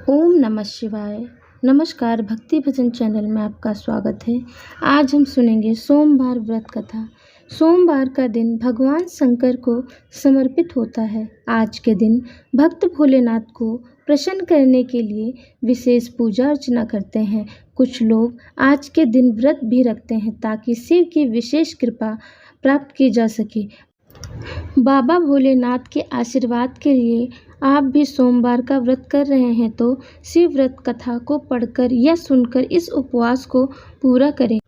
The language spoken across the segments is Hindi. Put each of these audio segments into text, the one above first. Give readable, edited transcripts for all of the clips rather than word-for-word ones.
ओम नमः शिवाय। नमस्कार, भक्ति भजन चैनल में आपका स्वागत है। आज हम सुनेंगे सोमवार व्रत कथा। सोमवार का दिन भगवान शंकर को समर्पित होता है। आज के दिन भक्त भोलेनाथ को प्रसन्न करने के लिए विशेष पूजा अर्चना करते हैं। कुछ लोग आज के दिन व्रत भी रखते हैं ताकि शिव की विशेष कृपा प्राप्त की जा सके। बाबा भोलेनाथ के आशीर्वाद के लिए आप भी सोमवार का व्रत कर रहे हैं तो शिव व्रत कथा को पढ़कर या सुनकर इस उपवास को पूरा करें।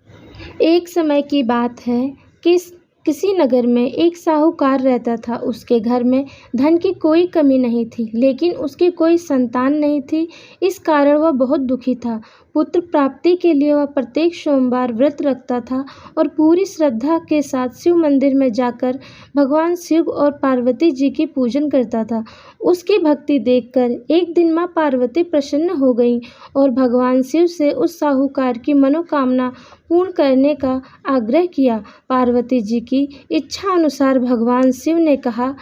एक समय की बात है कि किसी नगर में एक साहूकार रहता था। उसके घर में धन की कोई कमी नहीं थी, लेकिन उसकी कोई संतान नहीं थी। इस कारण वह बहुत दुखी था। पुत्र प्राप्ति के लिए वह प्रत्येक सोमवार व्रत रखता था और पूरी श्रद्धा के साथ शिव मंदिर में जाकर भगवान शिव और पार्वती जी की पूजन करता था। उसकी भक्ति देखकर एक दिन माँ पार्वती प्रसन्न हो गईं और भगवान शिव से उस साहूकार की मनोकामना पूर्ण करने का आग्रह किया। पार्वती जी की इच्छा अनुसार भगवान शिव ने कहा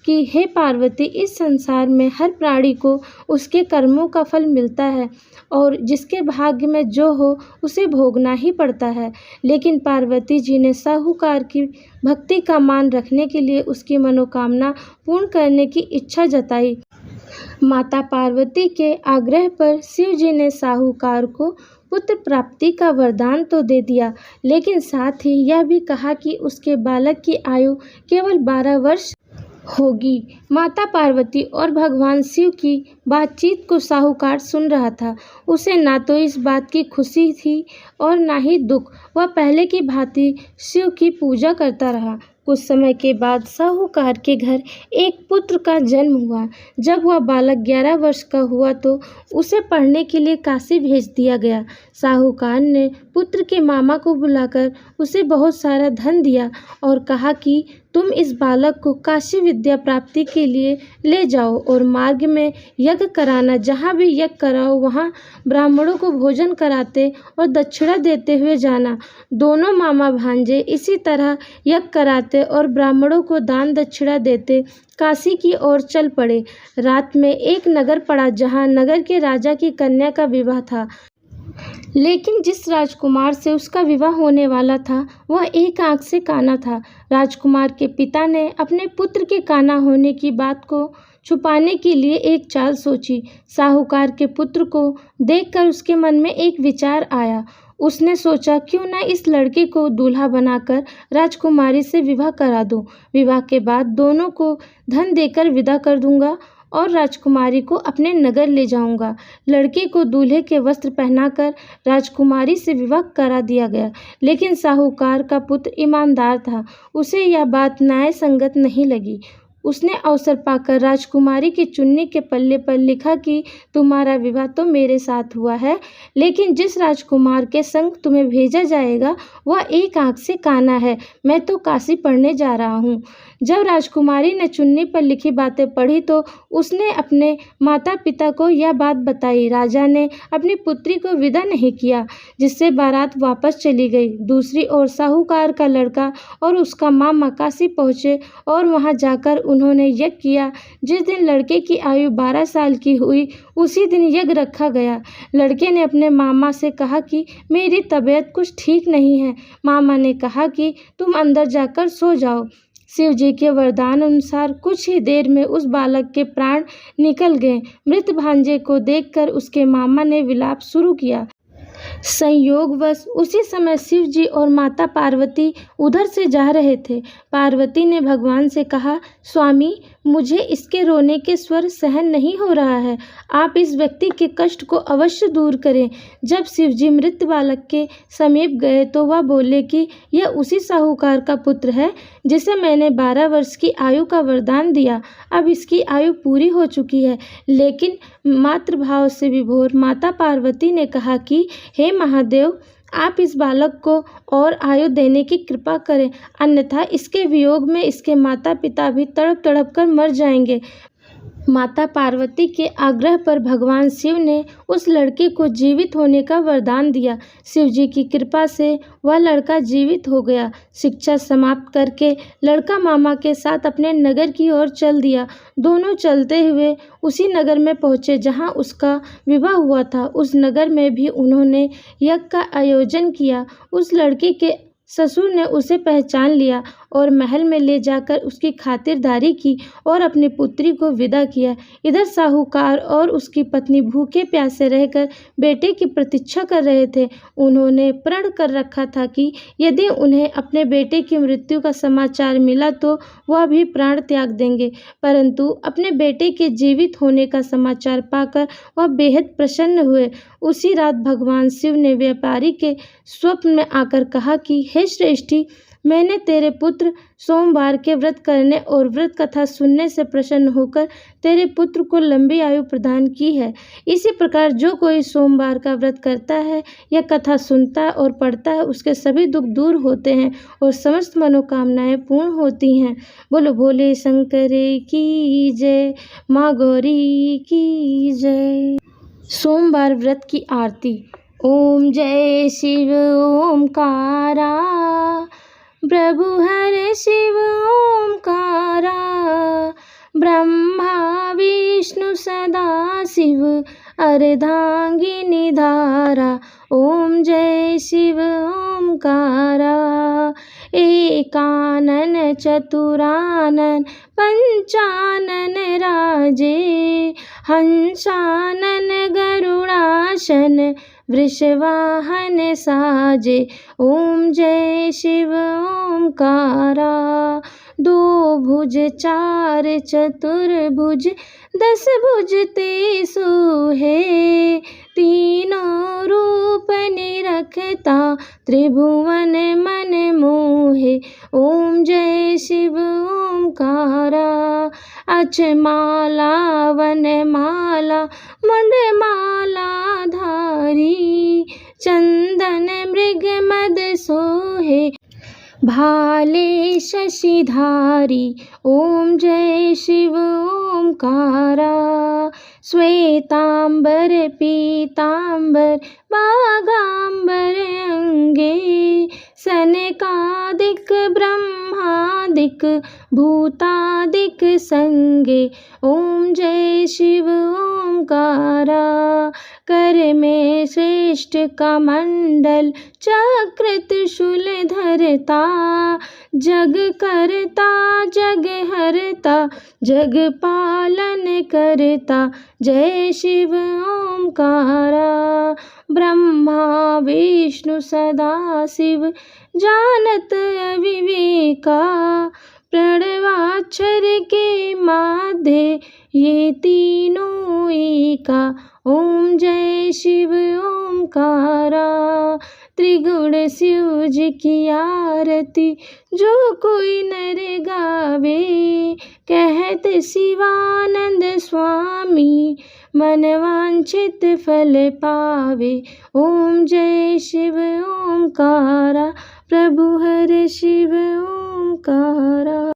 कि हे पार्वती, इस संसार में हर प्राणी को उसके कर्मों का फल मिलता है और जिसके भाग्य में जो हो उसे भोगना ही पड़ता है। लेकिन पार्वती जी ने साहूकार की भक्ति का मान रखने के लिए उसकी मनोकामना पूर्ण करने की इच्छा जताई। माता पार्वती के आग्रह पर शिव जी ने साहूकार को पुत्र प्राप्ति का वरदान तो दे दिया, लेकिन साथ ही यह भी कहा कि उसके बालक की आयु केवल 12 वर्ष होगी। माता पार्वती और भगवान शिव की बातचीत को साहूकार सुन रहा था। उसे ना तो इस बात की खुशी थी और ना ही दुख। वह पहले की भांति शिव की पूजा करता रहा। कुछ समय के बाद साहूकार के घर एक पुत्र का जन्म हुआ। जब वह बालक 11 वर्ष का हुआ तो उसे पढ़ने के लिए काशी भेज दिया गया। साहूकार ने पुत्र के मामा को बुलाकर उसे बहुत सारा धन दिया और कहा कि तुम इस बालक को काशी विद्या प्राप्ति के लिए ले जाओ और मार्ग में यज्ञ कराना। जहाँ भी यज्ञ कराओ वहाँ ब्राह्मणों को भोजन कराते और दक्षिणा देते हुए जाना। दोनों मामा भांजे इसी तरह यज्ञ कराते और ब्राह्मणों को दान दक्षिणा देते काशी की ओर चल पड़े। रात में एक नगर पड़ा जहाँ नगर के राजा की कन्या का विवाह था, लेकिन जिस राजकुमार से उसका विवाह होने वाला था वह एक आंख से काना था। राजकुमार के पिता ने अपने पुत्र के काना होने की बात को छुपाने के लिए एक चाल सोची। साहूकार के पुत्र को देखकर उसके मन में एक विचार आया। उसने सोचा क्यों ना इस लड़के को दूल्हा बनाकर राजकुमारी से विवाह करा दूं। विवाह के बाद दोनों को धन देकर विदा कर दूंगा और राजकुमारी को अपने नगर ले जाऊंगा। लड़के को दूल्हे के वस्त्र पहनाकर राजकुमारी से विवाह करा दिया गया, लेकिन साहूकार का पुत्र ईमानदार था। उसे यह बात न्याय संगत नहीं लगी। उसने अवसर पाकर राजकुमारी की चुन्नी के पल्ले पर लिखा कि तुम्हारा विवाह तो मेरे साथ हुआ है, लेकिन जिस राजकुमार के संग तुम्हें भेजा जाएगा वह एक आंख से काना है। मैं तो काशी पढ़ने जा रहा हूँ। जब राजकुमारी ने चुन्नी पर लिखी बातें पढ़ी तो उसने अपने माता पिता को यह बात बताई। राजा ने अपनी पुत्री को विदा नहीं किया, जिससे बारात वापस चली गई। दूसरी ओर साहूकार का लड़का और उसका मामा काशी पहुँचे और वहाँ जाकर उन्होंने यज्ञ किया। जिस दिन लड़के की आयु 12 साल की हुई उसी दिन यज्ञ रखा गया। लड़के ने अपने मामा से कहा कि मेरी तबीयत कुछ ठीक नहीं है। मामा ने कहा कि तुम अंदर जाकर सो जाओ। शिव जी के वरदान अनुसार कुछ ही देर में उस बालक के प्राण निकल गए। मृत भांजे को देखकर उसके मामा ने विलाप शुरू किया। संयोगवश उसी समय शिव जी और माता पार्वती उधर से जा रहे थे। पार्वती ने भगवान से कहा, स्वामी, मुझे इसके रोने के स्वर सहन नहीं हो रहा है। आप इस व्यक्ति के कष्ट को अवश्य दूर करें। जब शिव जी मृत बालक के समीप गए तो वह बोले कि यह उसी साहूकार का पुत्र है जिसे मैंने 12 वर्ष की आयु का वरदान दिया। अब इसकी आयु पूरी हो चुकी है। लेकिन मातृभाव से विभोर माता पार्वती ने कहा कि हे महादेव, आप इस बालक को और आयु देने की कृपा करें, अन्यथा इसके वियोग में इसके माता पिता भी तड़प तड़प कर मर जाएंगे। माता पार्वती के आग्रह पर भगवान शिव ने उस लड़के को जीवित होने का वरदान दिया। शिव जी की कृपा से वह लड़का जीवित हो गया। शिक्षा समाप्त करके लड़का मामा के साथ अपने नगर की ओर चल दिया। दोनों चलते हुए उसी नगर में पहुंचे जहां उसका विवाह हुआ था। उस नगर में भी उन्होंने यज्ञ का आयोजन किया। उस लड़के के ससुर ने उसे पहचान लिया और महल में ले जाकर उसकी खातिरदारी की और अपनी पुत्री को विदा किया। इधर साहूकार और उसकी पत्नी भूखे प्यासे रहकर बेटे की प्रतीक्षा कर रहे थे। उन्होंने प्रण कर रखा था कि यदि उन्हें अपने बेटे की मृत्यु का समाचार मिला तो वह भी प्राण त्याग देंगे, परंतु अपने बेटे के जीवित होने का समाचार पाकर वह बेहद प्रसन्न हुए। उसी रात भगवान शिव ने व्यापारी के स्वप्न में आकर कहा कि हे श्रेष्ठी, मैंने तेरे पुत्र सोमवार के व्रत करने और व्रत कथा सुनने से प्रसन्न होकर तेरे पुत्र को लंबी आयु प्रदान की है। इसी प्रकार जो कोई सोमवार का व्रत करता है या कथा सुनता है और पढ़ता है, उसके सभी दुख दूर होते हैं और समस्त मनोकामनाएं पूर्ण होती हैं। बोलो भोले शंकर की जय, माँ गौरी की जय। सोमवार व्रत की आरती। ओम जय शिव ओमकारा, प्रभु हर शिव ओमकारा, ब्रह्मा विष्णु सदा शिव अर्धांगिनी धारा। ओम जय शिव ओमकारा, एकानन चतुरानन पंचानन राजे, हंसानन गरुड़ासन वृषवाहन साजे। ओम जय शिव ओमकारा, दो भुज चार चतुर्भुज दस भुज ते सोहे, तीनों रूप निरखता त्रिभुवन मन मोहे। ओम जय शिव ओमकारा, अचमाला वनमाला मुंडमाला धारी, चंदन मृग मद सोहे भाले शशिधारी। ओम जय शिव ओमकारा, श्वेतांबर पीतांबर बागांबर अंगे, सनकादिक ब्रह्मादिक भूतादिक संगे। ओम जय शिव ओमकारा, कर में श्रेष्ठ कमंडल चक्र त्रिशूल धरता, जग करता जग हरता जग पालन करता। जय शिव ओमकारा, ब्रह्मा विष्णु सदा शिव जानत अविवेका, प्रणवाक्षर के माध्य ये तीनों एका। ओम जय शिव ओमकारा, त्रिगुण शिव जी की आरती जो कोई नर गावे, कहत शिवानंद स्वामी मन वांछित फल पावे। ओम जय शिव ओमकारा, प्रभु हर शिव ओमकारा।